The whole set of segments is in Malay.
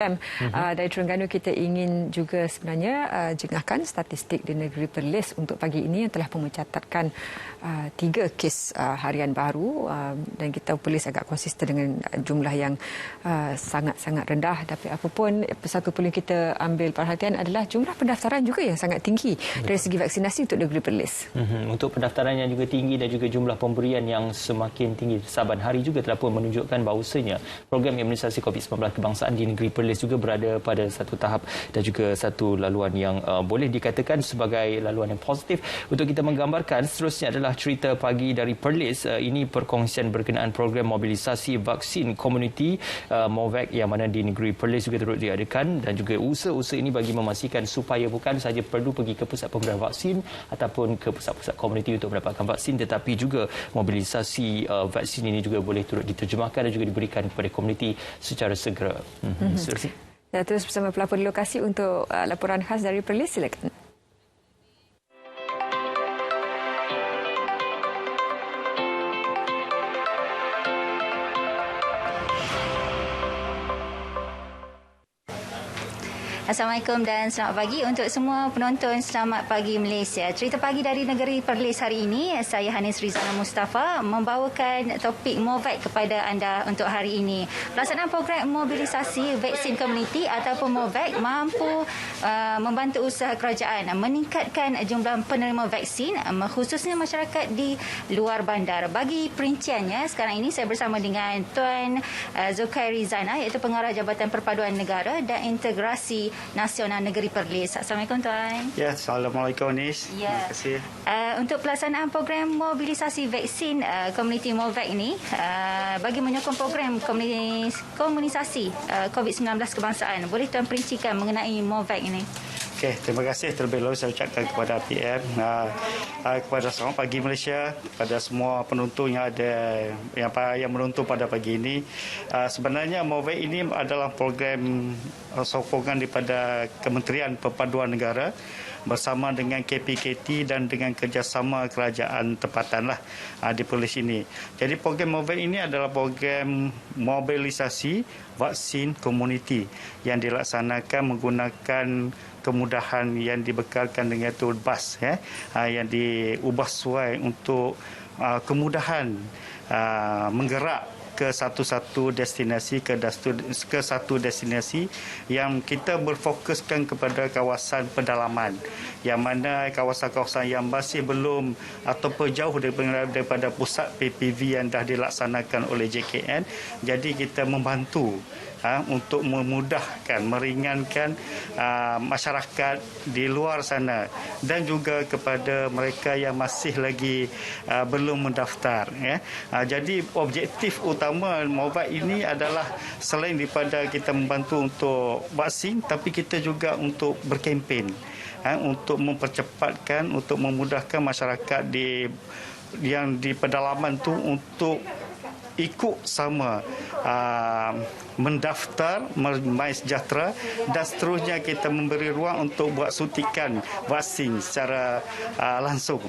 Dari Terengganu kita ingin juga sebenarnya jengahkan statistik di negeri Perlis untuk pagi ini yang telah mencatatkan 3 kes harian baru dan kita Perlis agak konsisten dengan jumlah yang sangat-sangat rendah, tapi apapun satu perlu kita ambil perhatian adalah jumlah pendaftaran juga yang sangat tinggi dari segi vaksinasi untuk negeri Perlis. Untuk pendaftaran yang juga tinggi dan juga jumlah pemberian yang semakin tinggi saban hari juga telah pun menunjukkan bahawasanya program imunisasi COVID-19 kebangsaan di negeri Perlis juga berada pada satu tahap dan juga satu laluan yang boleh dikatakan sebagai laluan yang positif. Untuk kita menggambarkan, seterusnya adalah cerita pagi dari Perlis. Ini perkongsian berkenaan program mobilisasi vaksin komuniti MOVAC yang mana di negeri Perlis juga turut diadakan, dan juga usaha-usaha ini bagi memastikan supaya bukan sahaja perlu pergi ke pusat pemberian vaksin ataupun ke pusat-pusat komuniti untuk mendapatkan vaksin, tetapi juga mobilisasi vaksin ini juga boleh turut diterjemahkan dan juga diberikan kepada komuniti secara segera. Dan terus bersama pelapor di lokasi untuk laporan khas dari Perlis, silakan. Assalamualaikum dan selamat pagi untuk semua penonton. Selamat pagi Malaysia. Cerita pagi dari negeri Perlis hari ini, saya Hanis Rizana Mustafa membawakan topik MOVAC kepada anda untuk hari ini. Pelaksanaan program mobilisasi vaksin komuniti ataupun MOVAC mampu membantu usaha kerajaan meningkatkan jumlah penerima vaksin, khususnya masyarakat di luar bandar. Bagi perinciannya, sekarang ini saya bersama dengan Tuan Zulkhairi Zainal, iaitu Pengarah Jabatan Perpaduan Negara dan Integrasi Nasional Negeri Perlis. Assalamualaikum Tuan. Ya, Assalamualaikum Nis. Ya. Terima kasih. Untuk pelaksanaan program mobilisasi vaksin komuniti MOVAC ini, bagi menyokong program komunisasi COVID-19 kebangsaan, boleh Tuan perincikan mengenai MOVAC ini? Okey, terima kasih terlebih dahulu saya ucapkan kepada PM, kepada Selamat Pagi Malaysia, kepada semua penonton yang ada yang menonton pada pagi ini. Sebenarnya MOVAC ini adalah program sokongan daripada Kementerian Perpaduan Negara bersama dengan KPKT dan dengan kerjasama kerajaan tempatan di Perlis ini. Jadi program MOVAC ini adalah program mobilisasi vaksin komuniti yang dilaksanakan menggunakan kemudahan yang dibekalkan dengan tour bus yang diubah sesuai untuk kemudahan menggerak ke satu destinasi ke satu destinasi yang kita berfokuskan kepada kawasan pedalaman, yang mana kawasan-kawasan yang masih belum ataupun jauh daripada pusat PPV yang dah dilaksanakan oleh JKN. Jadi kita membantu untuk memudahkan, meringankan masyarakat di luar sana dan juga kepada mereka yang masih lagi belum mendaftar. Jadi objektif utama MOVAC ini adalah selain daripada kita membantu untuk vaksin, tapi kita juga untuk berkempen untuk mempercepatkan, untuk memudahkan masyarakat yang di pedalaman tu untuk ikut sama mendaftar MySejahtera, dan seterusnya kita memberi ruang untuk buat suntikan vaksin secara langsung.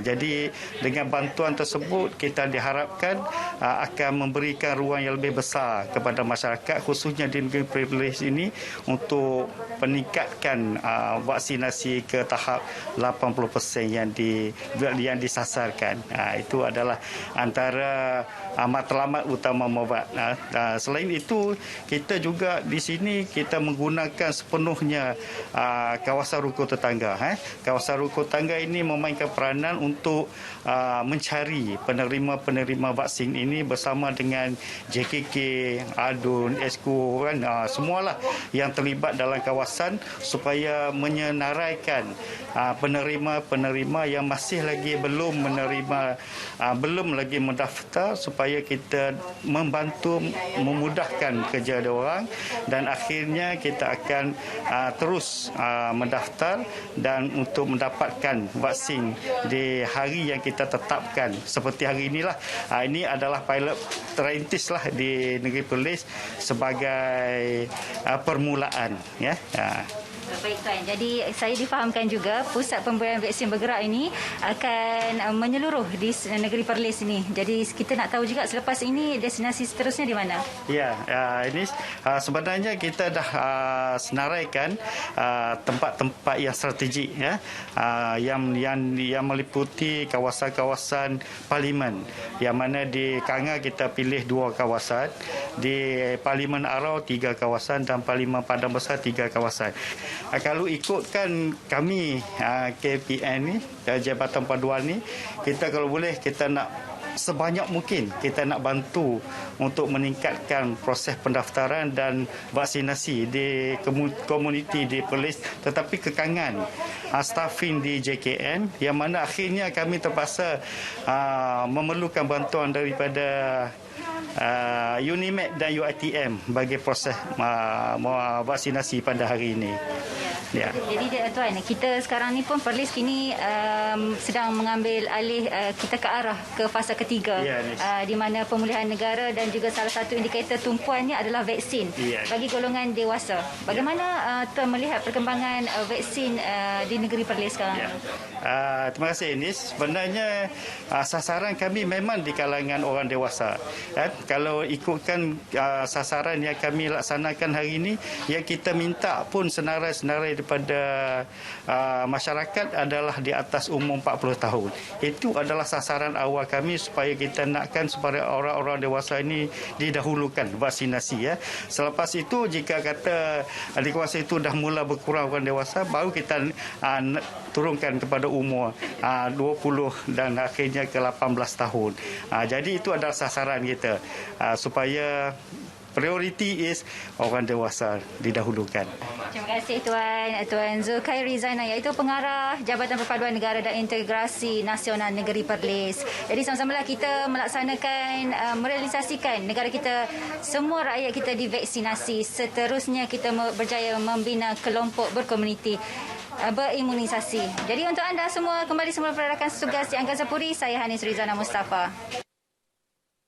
Jadi dengan bantuan tersebut kita diharapkan akan memberikan ruang yang lebih besar kepada masyarakat, khususnya di negeri Perlis ini, untuk meningkatkan vaksinasi ke tahap 80% yang disasarkan. Itu adalah antara matlamat utama MOVAC. Selain itu, kita juga di sini kita menggunakan sepenuhnya kawasan rukun tetangga. Kawasan rukun tetangga ini memainkan peranan untuk mencari penerima-penerima vaksin ini bersama dengan JKK, ADUN, ESKO, semualah yang terlibat dalam kawasan supaya menyenaraikan penerima-penerima yang masih lagi belum lagi mendaftar, supaya kita membantu memudahkan kerja diorang, dan akhirnya kita akan terus mendaftar dan untuk mendapatkan vaksin di hari yang kita tetapkan. Seperti hari inilah, ini adalah pilot terintis di negeri Perlis sebagai permulaan. Baik Tuan, jadi saya difahamkan juga pusat pemberian vaksin bergerak ini akan menyeluruh di negeri Perlis ini. Jadi kita nak tahu juga selepas ini destinasi seterusnya di mana? Ya, ini sebenarnya kita dah senaraikan tempat-tempat yang strategik ya, yang meliputi kawasan-kawasan parlimen, yang mana di Kanga kita pilih 2 kawasan, di Parlimen Arau 3 kawasan dan Parlimen Padang Besar 3 kawasan. Kalau ikutkan kami KPN ni, Jabatan Paduan ni, kita kalau boleh kita nak sebanyak mungkin kita nak bantu untuk meningkatkan proses pendaftaran dan vaksinasi di komuniti di Perlis, tetapi kekangan staffing di JKN yang mana akhirnya kami terpaksa memerlukan bantuan daripada Unimed dan UiTM bagi proses vaksinasi pada hari ini. Ya. Jadi Tuan, kita sekarang ni pun Perlis kini sedang mengambil alih kita ke arah ke fasa ketiga, di mana pemulihan negara dan juga salah satu indikator tumpuannya adalah vaksin bagi golongan dewasa. Bagaimana Tuan melihat perkembangan vaksin di negeri Perlis sekarang? Terima kasih Enis. Sebenarnya sasaran kami memang di kalangan orang dewasa. Kalau ikutkan sasaran yang kami laksanakan hari ini, yang kita minta pun senarai-senarai daripada masyarakat adalah di atas umur 40 tahun. Itu adalah sasaran awal kami supaya kita nakkan supaya orang-orang dewasa ini didahulukan vaksinasi ya. Selepas itu jika kata di kawasan itu dah mula berkurang orang dewasa, baru kita turunkan kepada umur 20 dan akhirnya ke 18 tahun. Jadi itu adalah sasaran kita supaya priority is orang dewasa didahulukan. Terima kasih Tuan Zulkhairi Zainal, iaitu Pengarah Jabatan Perpaduan Negara dan Integrasi Nasional Negeri Perlis. Jadi sama-samalah kita melaksanakan, merealisasikan negara kita, semua rakyat kita divaksinasi. Seterusnya kita berjaya membina kelompok berkomuniti berimunisasi. Jadi untuk anda semua, kembali semula perarakan tugas di Angkasa Puri, saya Hanis Rizana Mustafa.